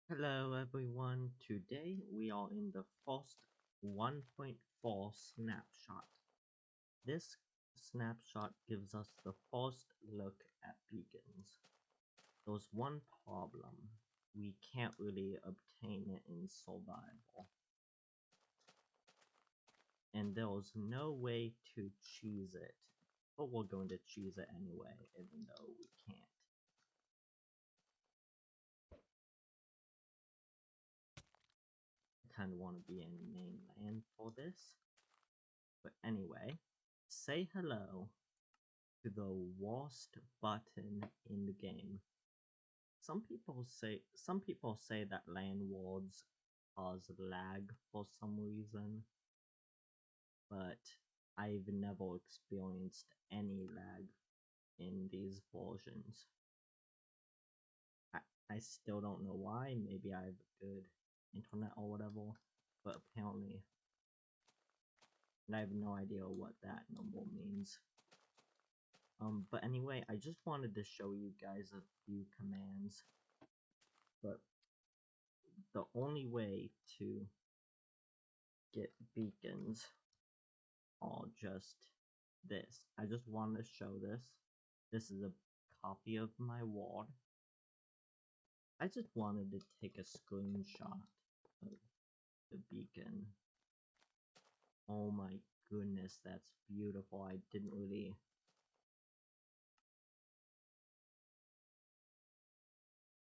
Hello everyone, today we are in the first 1.4 snapshot. This snapshot gives us the first look at beacons. There's one problem, we can't really obtain it in survival. And there's no way to choose it, but we're going to choose it anyway, even though we can't. I kind of want to be in mainland for this. But anyway, say hello to the worst button in the game. Some people say that land wars cause lag for some reason, but I've never experienced any lag in these versions. I still don't know why. Maybe I have good internet or whatever, but apparently, and I have no idea what that number means. But anyway, I just wanted to show you guys a few commands. But the only way to get beacons are just this. I just wanted to show this. This is a copy of my ward. I just wanted to take a screenshot of the beacon. Oh my goodness, that's beautiful. I didn't really...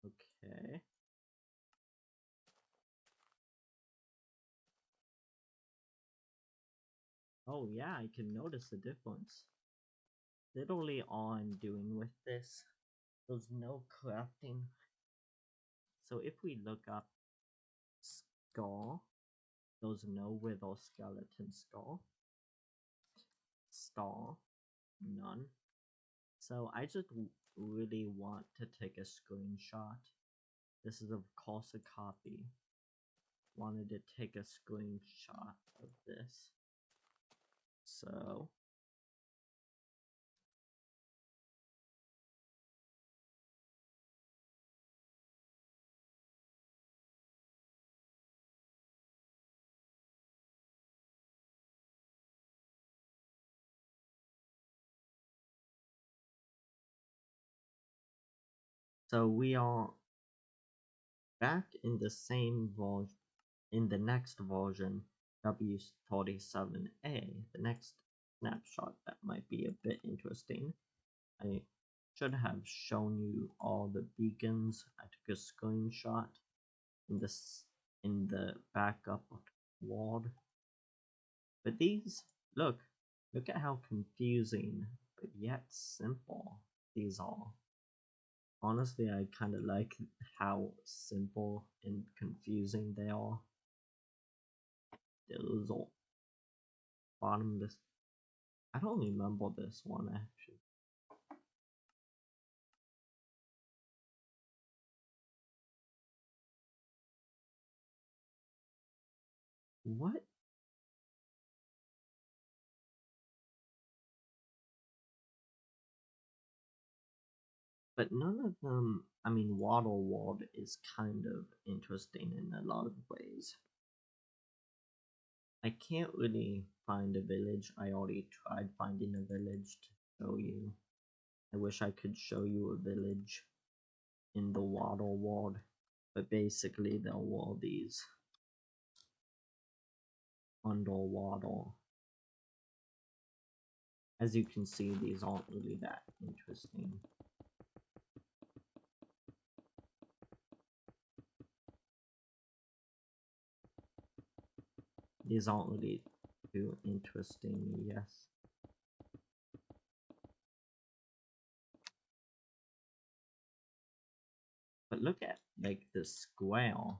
Okay. Oh yeah, I can notice the difference. Literally all I'm doing with this, there's no crafting. So if we look up skull, there's no wither skeleton skull. Star, none. So I just really want to take a screenshot. This is of course a copy. Wanted to take a screenshot of this. So we are back in the same version, in the next version, W37A, the next snapshot that might be a bit interesting. I should have shown you all the beacons. I took a screenshot in the backup ward. But these, look at how confusing, but yet simple these are. Honestly, I kind of like how simple and confusing they are. Those are bottomless. I don't remember this one actually. What? But none of them, I mean, Water World is kind of interesting in a lot of ways. I can't really find a village. I already tried finding a village to show you. I wish I could show you a village in the Water World, but basically there were these underwater. As you can see, these aren't really that interesting. These aren't really too interesting, yes. But look at, like, the square.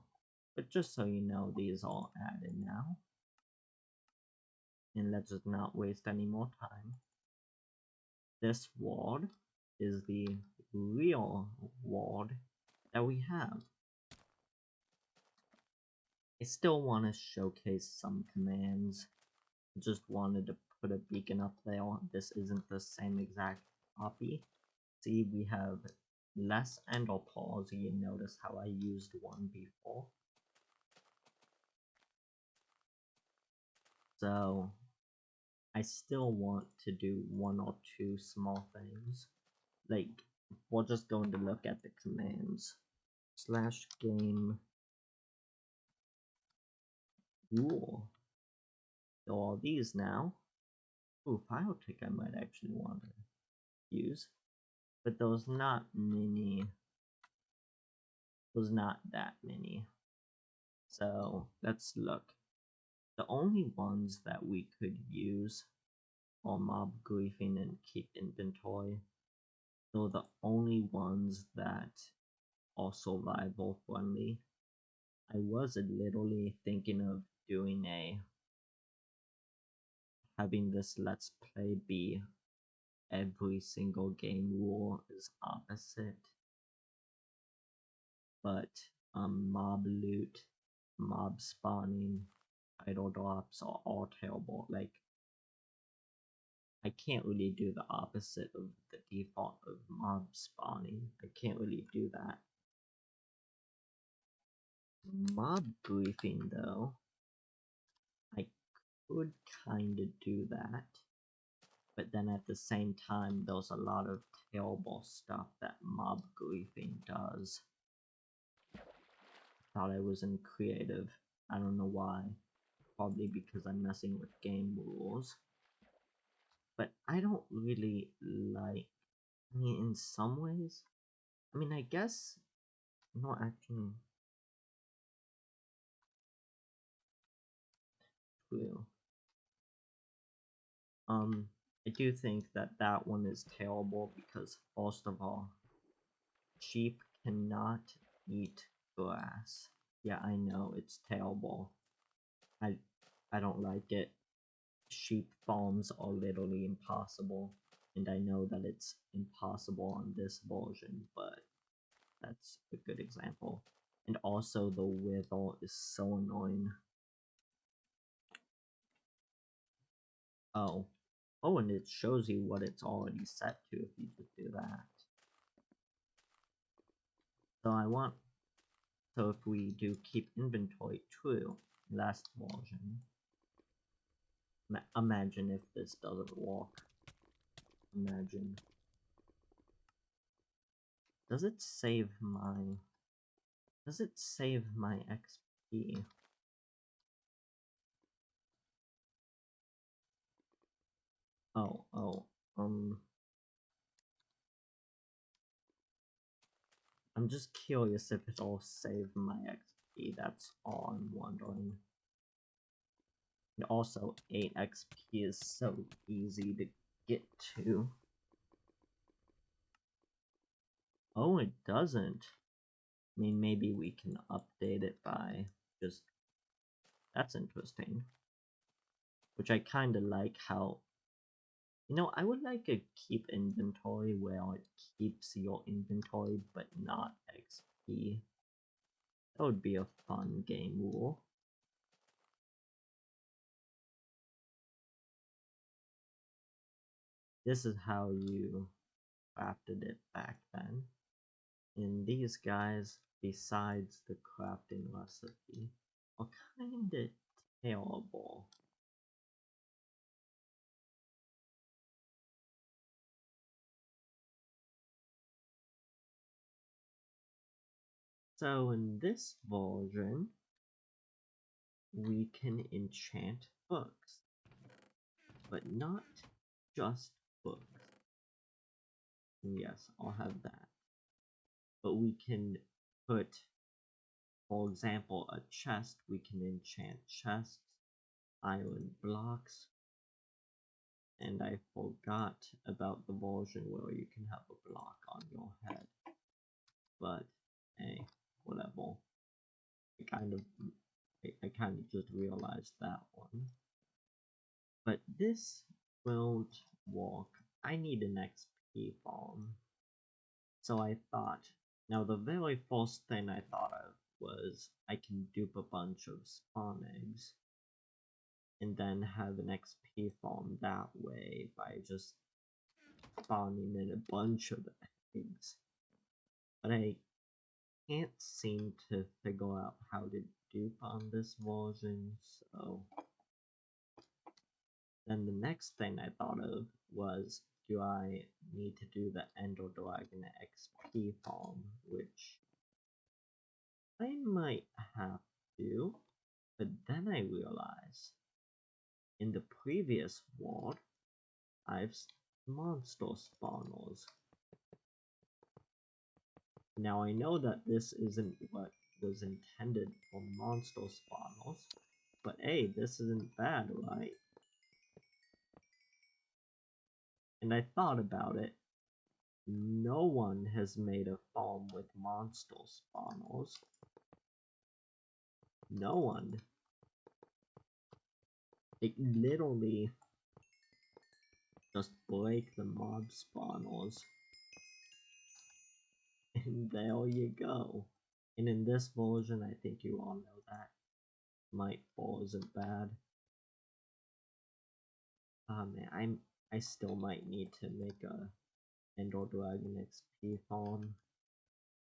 But just so you know, these are added now. And let's just not waste any more time. This ward is the real ward that we have. I still want to showcase some commands. Just wanted to put a beacon up there. This isn't the same exact copy. See, we have less ender pearls, you notice how I used one before. So I still want to do one or two small things. Like, we're just going to look at the commands. /game rule. So all these now. Ooh, file tick I might actually want to use. But there's not many. There's not that many. So let's look. The only ones that we could use are mob griefing and keep inventory. They're the only ones that are survival friendly. I was literally thinking of doing having this let's play be every single game rule is opposite. But mob loot, mob spawning, idle drops are all terrible. Like, I can't really do the opposite of the default of mob spawning. I can't really do that. Mob griefing though, I could kinda do that. But then at the same time, there's a lot of terrible stuff that mob griefing does. Thought I was in creative. I don't know why. Probably because I'm messing with game rules. But I don't really like. I mean, in some ways. I mean, I guess. No, actually. True. I do think that that one is terrible because, first of all, sheep cannot eat grass. Yeah, I know, it's terrible. I don't like it. Sheep farms are literally impossible, and I know that it's impossible on this version, but that's a good example. And also the wither is so annoying. Oh. Oh, and it shows you what it's already set to if you just do that. So if we do keep inventory true, last version, imagine if this doesn't work. Imagine. Does it save my XP? Oh, I'm just curious if it'll save my XP, that's all I'm wondering. And also, 8 XP is so easy to get to. Oh, it doesn't. I mean, maybe we can update it by just... That's interesting. Which I kinda like how... You know, I would like a keep inventory where it keeps your inventory but not XP. That would be a fun game rule. This is how you crafted it back then. And these guys, besides the crafting recipe, are kinda terrible. So in this version, we can enchant books, but not just books. Yes, I'll have that. But we can put, for example, a chest, we can enchant chests, iron blocks, and I forgot about the version where you can have a block on your head. But, hey, whatever. I kind of just realized that one. But this won't work. I need an XP farm. So I thought, now the very first thing I thought of was I can dupe a bunch of spawn eggs and then have an XP farm that way by just spawning in a bunch of eggs. but I can't seem to figure out how to dupe on this version, so then the next thing I thought of was, do I need to do the Ender Dragon XP farm, which I might have to, but then I realized in the previous world, I've monster spawners. Now I know that this isn't what was intended for monster spawners, but hey, this isn't bad, right? And I thought about it. No one has made a farm with monster spawners. No one. It literally just break the mob spawners. And there you go. And in this version, I think you all know that Mightfall isn't bad. Man, I still might need to make a Ender Dragon XP farm.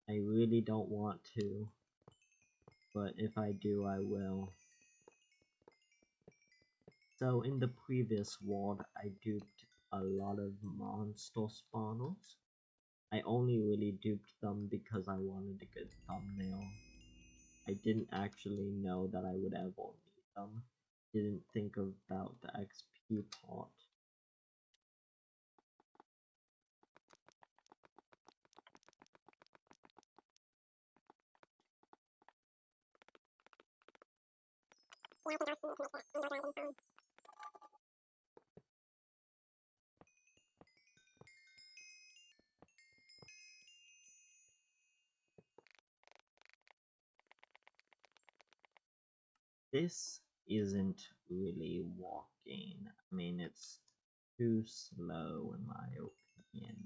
I really don't want to, but if I do, I will. So in the previous world, I duped a lot of monster spawners. I only really duped them because I wanted a good thumbnail. I didn't actually know that I would ever need them. Didn't think about the XP part. This isn't really walking. I mean, it's too slow in my opinion.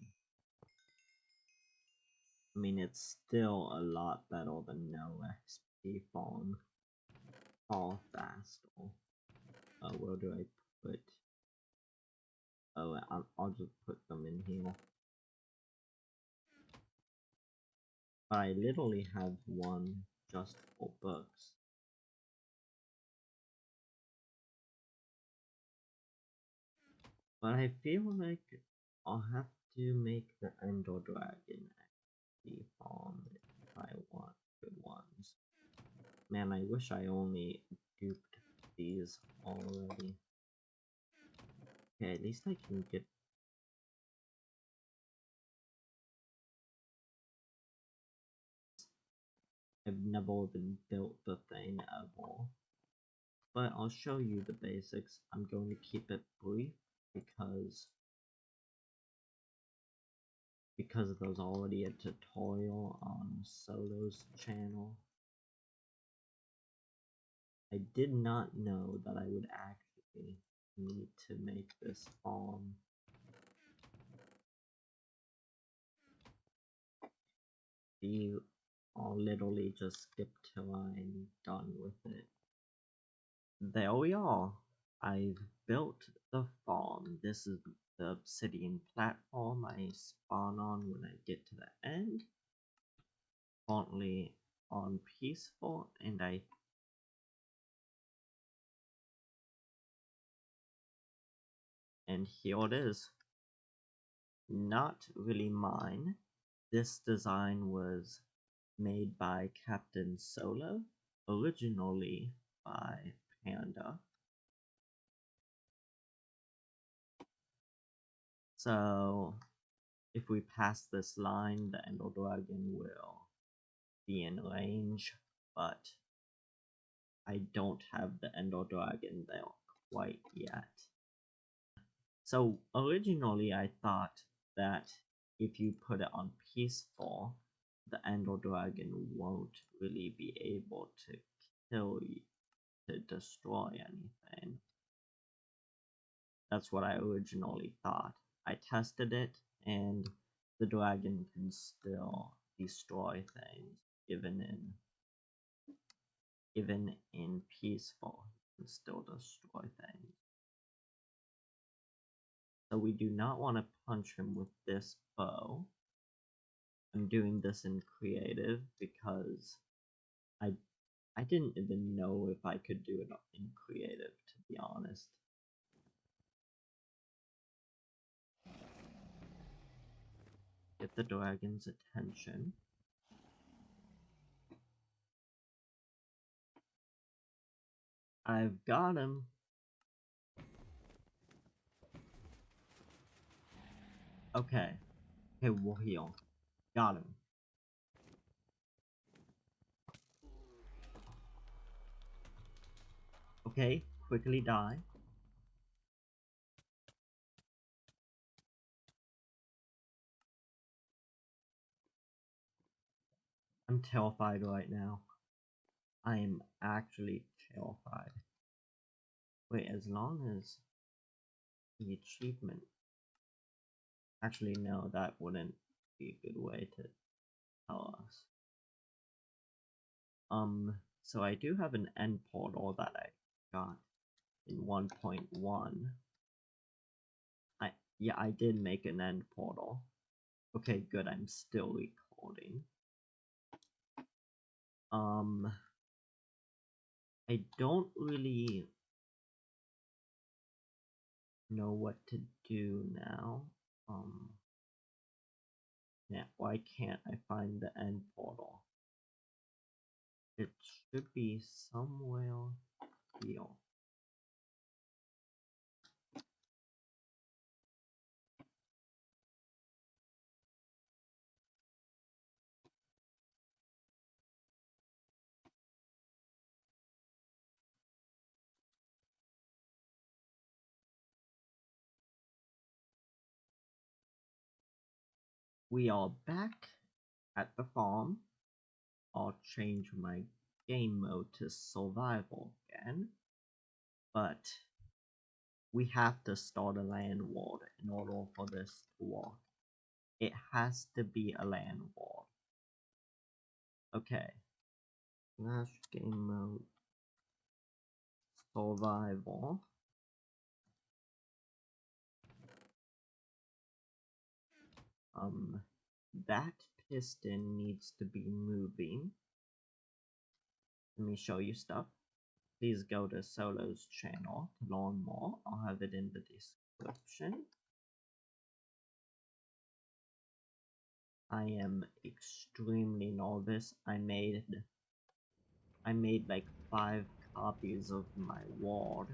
I mean, it's still a lot better than no XP farm. Far faster. Where do I put? Oh, I'll just put them in here. But I literally have one just for books. But I feel like I'll have to make the Ender Dragon XP farm if I want good ones. Man, I wish I only duped these already. Okay, at least I can get... I've never even built the thing ever. But I'll show you the basics. I'm going to keep it brief because there's already a tutorial on Solo's channel. I did not know that I would actually need to make this farm. I'll literally just skip till I'm done with it. There we are. I've built the farm. This is the obsidian platform I spawn on when I get to the end. Currently on peaceful, and here it is. Not really mine. This design was made by Captain Solo, originally by Panda. So if we pass this line, the Ender Dragon will be in range, but I don't have the Ender Dragon there quite yet. So originally I thought that if you put it on peaceful, the Ender Dragon won't really be able to kill you, to destroy anything. That's what I originally thought. I tested it, and the dragon can still destroy things, even in peaceful, it can still destroy things. So we do not want to punch him with this bow. I'm doing this in creative because I I didn't even know if I could do it in creative, to be honest. Get the dragon's attention. I've got him. Okay. Okay, we'll heal. Got him. Okay, quickly die. I'm terrified right now. I am actually terrified. Wait, as long as the achievement... Actually, no, that wouldn't be a good way to tell us. So I do have an end portal that I got in 1.1. Yeah, I did make an end portal. Okay, good, I'm still recording. I don't really know what to do now. Yeah, why can't I find the end portal? It should be somewhere here. We are back at the farm. I'll change my game mode to survival again. But we have to start a land war in order for this to work. It has to be a land war. Okay. Flash game mode. Survival. That piston needs to be moving. Let me show you stuff. Please go to Solo's channel to learn more. I'll have it in the description. I am extremely nervous. I made like 5 copies of my ward.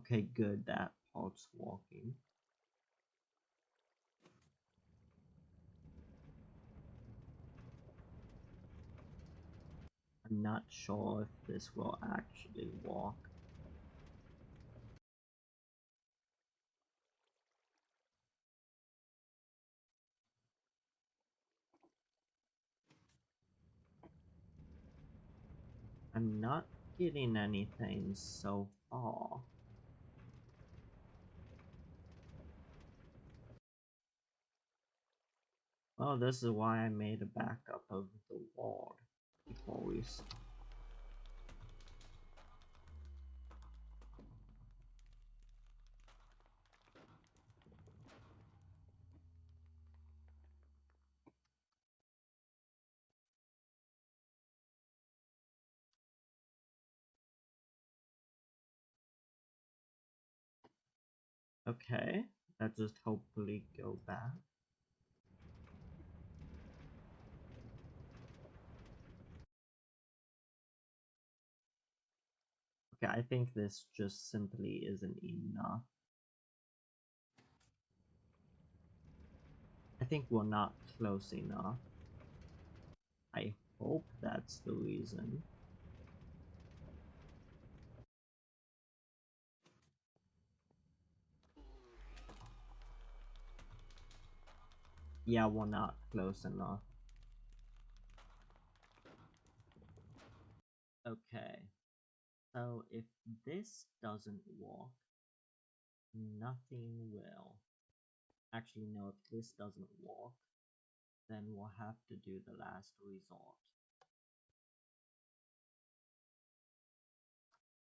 Okay, good, that part's working. I'm not sure if this will actually work. I'm not getting anything so far. Well, this is why I made a backup of the ward before we Okay, that just hopefully go back. Okay, I think this just simply isn't enough. I think we're not close enough. I hope that's the reason. Yeah, we're not close enough. Okay, so if this doesn't work, nothing will. Actually, no, if this doesn't work, then we'll have to do the last resort.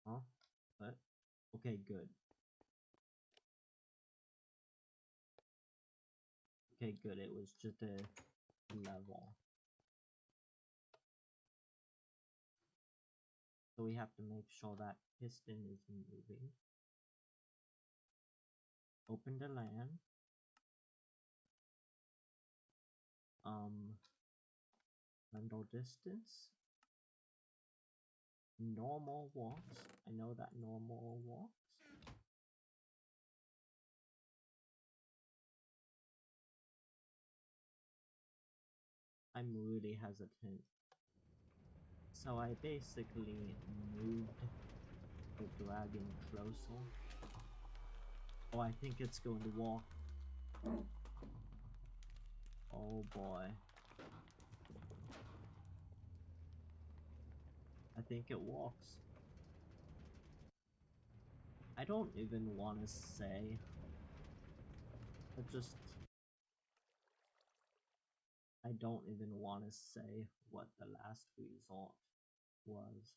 Huh? But, okay, good. Okay, good. It was just a level. So we have to make sure that piston is moving. Open the land. Handle distance. Normal walks. I know that normal walks. I'm really hesitant. So I basically moved the dragon closer. Oh, I think it's going to walk. Oh boy. I think it walks. I don't even want to say. I don't even want to say what the last result was.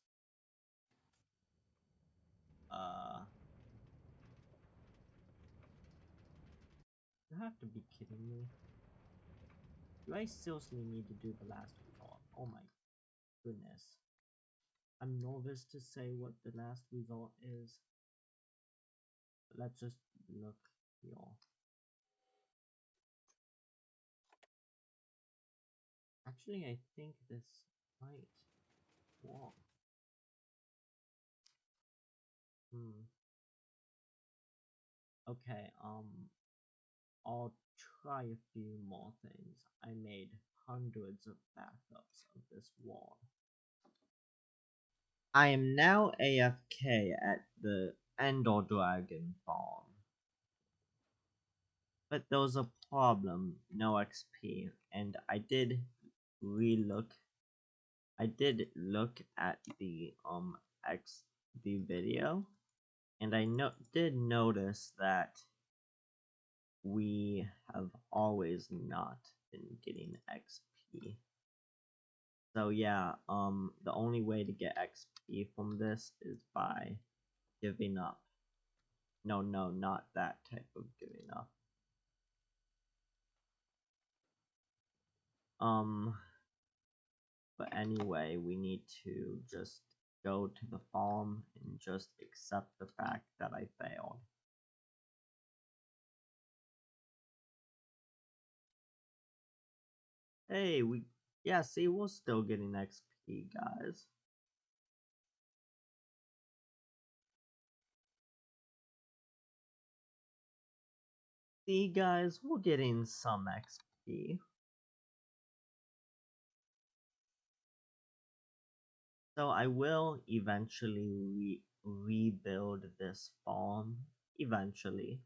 You have to be kidding me. Do I seriously need to do the last result? Oh my goodness. I'm nervous to say what the last result is. Let's just look here. Actually, I think this might work. Okay, I'll try a few more things. I made hundreds of backups of this wall. I am now AFK at the Ender Dragon farm. But there was a problem, no XP, and I did look at the the video, and I did notice that we have always not been getting XP. So yeah, the only way to get XP from this is by giving up. No, not that type of giving up. But anyway, we need to just go to the farm and just accept the fact that I failed. Hey, see, we're still getting XP, guys. See, guys, we're getting some XP. So I will eventually rebuild this farm. Eventually.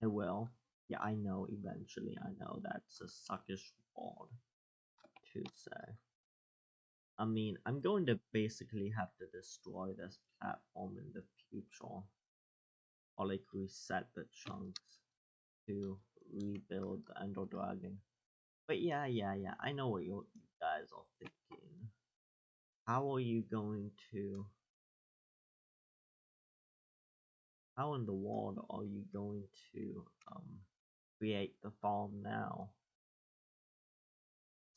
I will. Yeah, I know, eventually. I know that's a suckish word to say. I mean, I'm going to basically have to destroy this platform in the future. Or like reset the chunks to rebuild the Ender Dragon. But yeah, I know what you guys are thinking. How are you going to... How in the world are you going to create the farm now?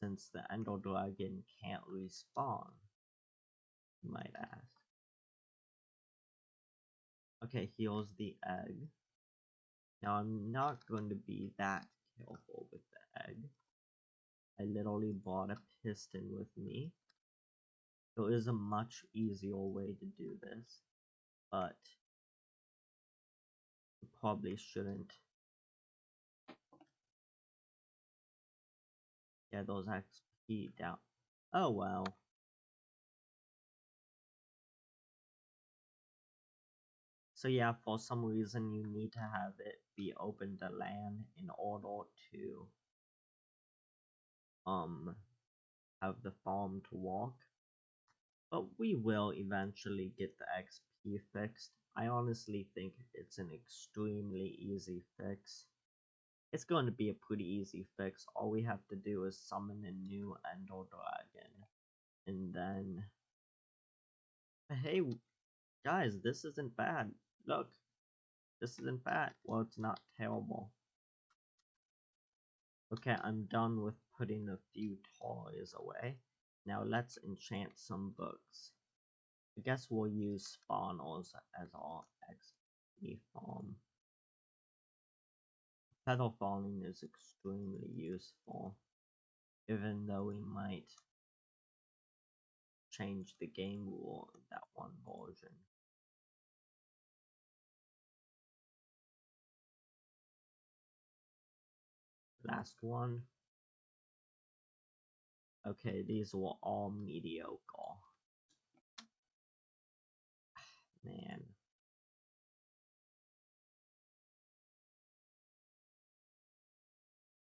Since the Ender Dragon can't respawn, you might ask. Okay, here's the egg. Now I'm not going to be that careful with the egg. I literally bought a piston with me. There is a much easier way to do this, but you probably shouldn't. Yeah, those XP down. Oh well. So yeah, for some reason you need to have it be open to land in order to have the farm to walk. But we will eventually get the XP fixed. I honestly think it's an extremely easy fix. It's going to be a pretty easy fix. All we have to do is summon a new Ender Dragon. And then... Hey, guys, this isn't bad. Look, this isn't bad. Well, it's not terrible. Okay, I'm done with putting a few toys away. Now let's enchant some books. I guess we'll use spawners as our XP farm. Feather falling is extremely useful, even though we might change the game rule in that one version. Last one. Okay, these were all mediocre. Man.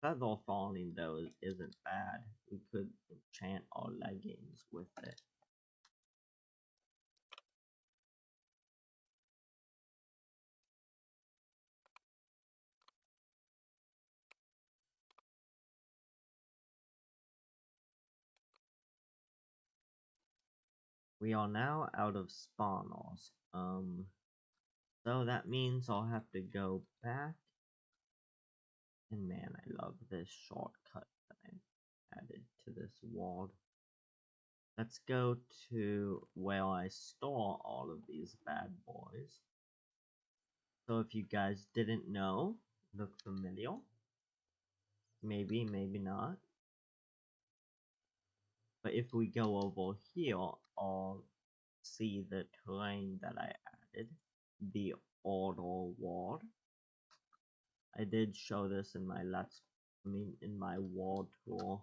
Feather falling though isn't bad. We could enchant our leggings with it. We are now out of spawners. So that means I'll have to go back. And man, I love this shortcut that I added to this world. Let's go to where I store all of these bad boys. So if you guys didn't know, look familiar. Maybe, maybe not. But if we go over here, I'll see the terrain that I added. The order world. I did show this in my in my world tour.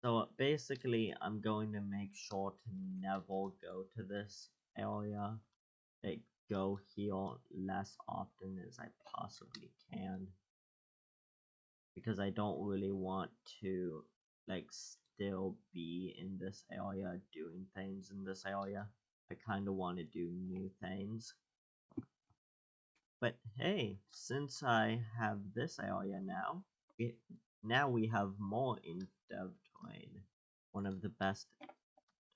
So basically, I'm going to make sure to never go to this area. Like, go here less often as I possibly can. Because I don't really want to, like, still be in this area doing things in this area. I kind of want to do new things. But hey, since I have this area now, now we have more Indev terrain. One of the best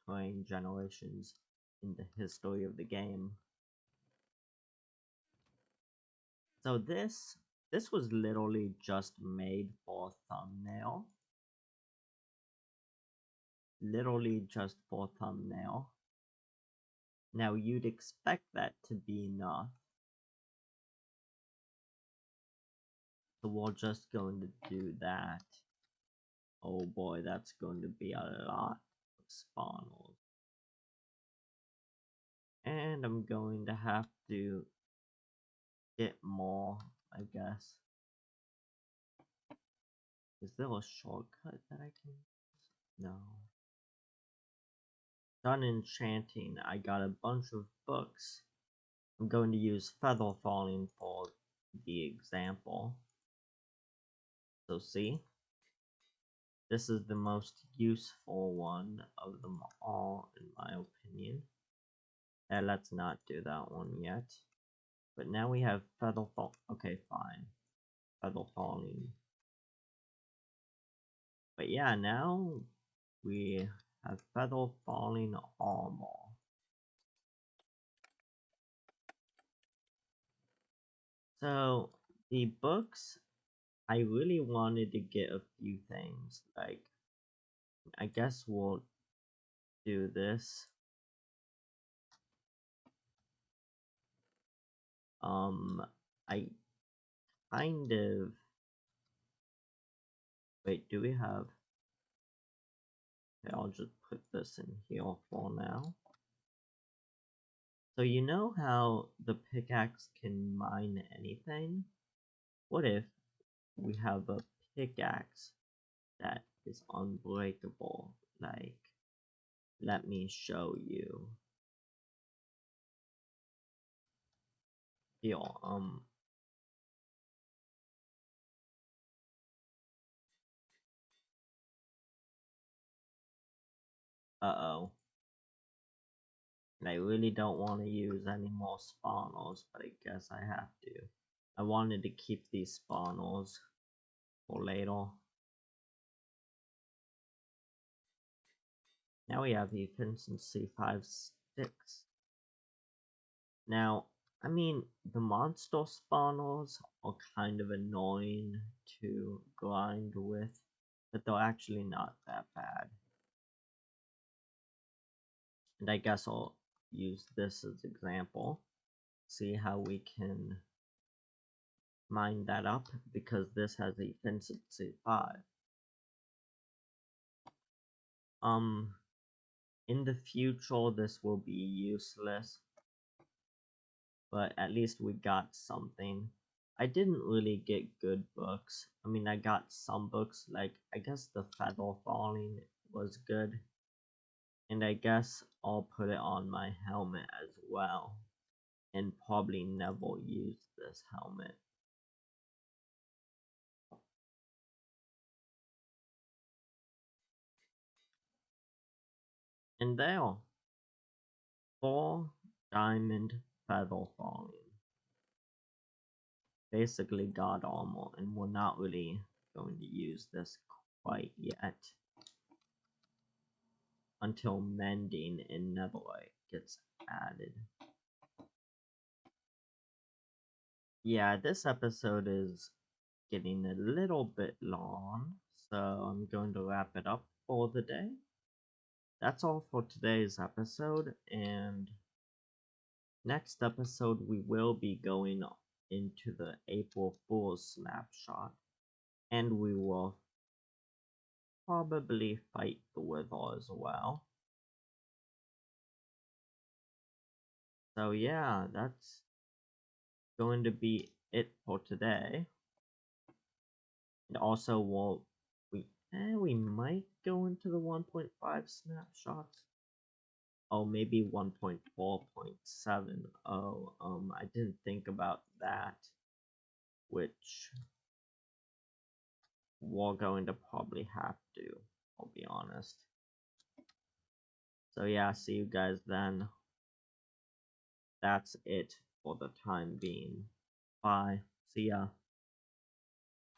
terrain generations in the history of the game. So this was literally just made for thumbnail. Literally just for thumbnail. Now you'd expect that to be enough. So we're just going to do that. Oh boy, that's going to be a lot of spawners. And I'm going to have to get more, I guess. Is there a shortcut that I can use? No. Done enchanting. I got a bunch of books. I'm going to use feather falling for the example. So see? This is the most useful one of them all, in my opinion. And let's not do that one yet. But now we have feather fall. Okay, fine. Feather falling. But yeah, now we have feather falling armor. So the books, I really wanted to get a few things. Like, I guess we'll do this. I kind of, wait, do we have, okay, I'll just put this in here for now. So you know how the pickaxe can mine anything? What if we have a pickaxe that is unbreakable? Like, let me show you. Here, uh-oh. And I really don't want to use any more spawners, but I guess I have to. I wanted to keep these spawners for later. Now we have efficiency 5 sticks. Now, I mean, the monster spawners are kind of annoying to grind with, but they're actually not that bad. And I guess I'll use this as example. See how we can mine that up, because this has efficiency 5. In the future this will be useless, but at least we got something. I didn't really get good books. I mean, I got some books, like I guess the feather falling was good, and I guess I'll put it on my helmet as well, and probably never use this helmet. And there, 4 diamond feather falling. Basically god armor, and we're not really going to use this quite yet until mending and netherite gets added. Yeah, this episode is getting a little bit long, so I'm going to wrap it up for the day. That's all for today's episode, and next episode we will be going into the April Fool's snapshot, and we will probably fight the Wither as well. So yeah, that's going to be it for today. And also, we might go into the 1.5 snapshots. Oh, maybe 1.4.7. Oh, I didn't think about that, which we're going to probably have to, I'll be honest. So yeah, see you guys then. That's it for the time being. Bye. See ya.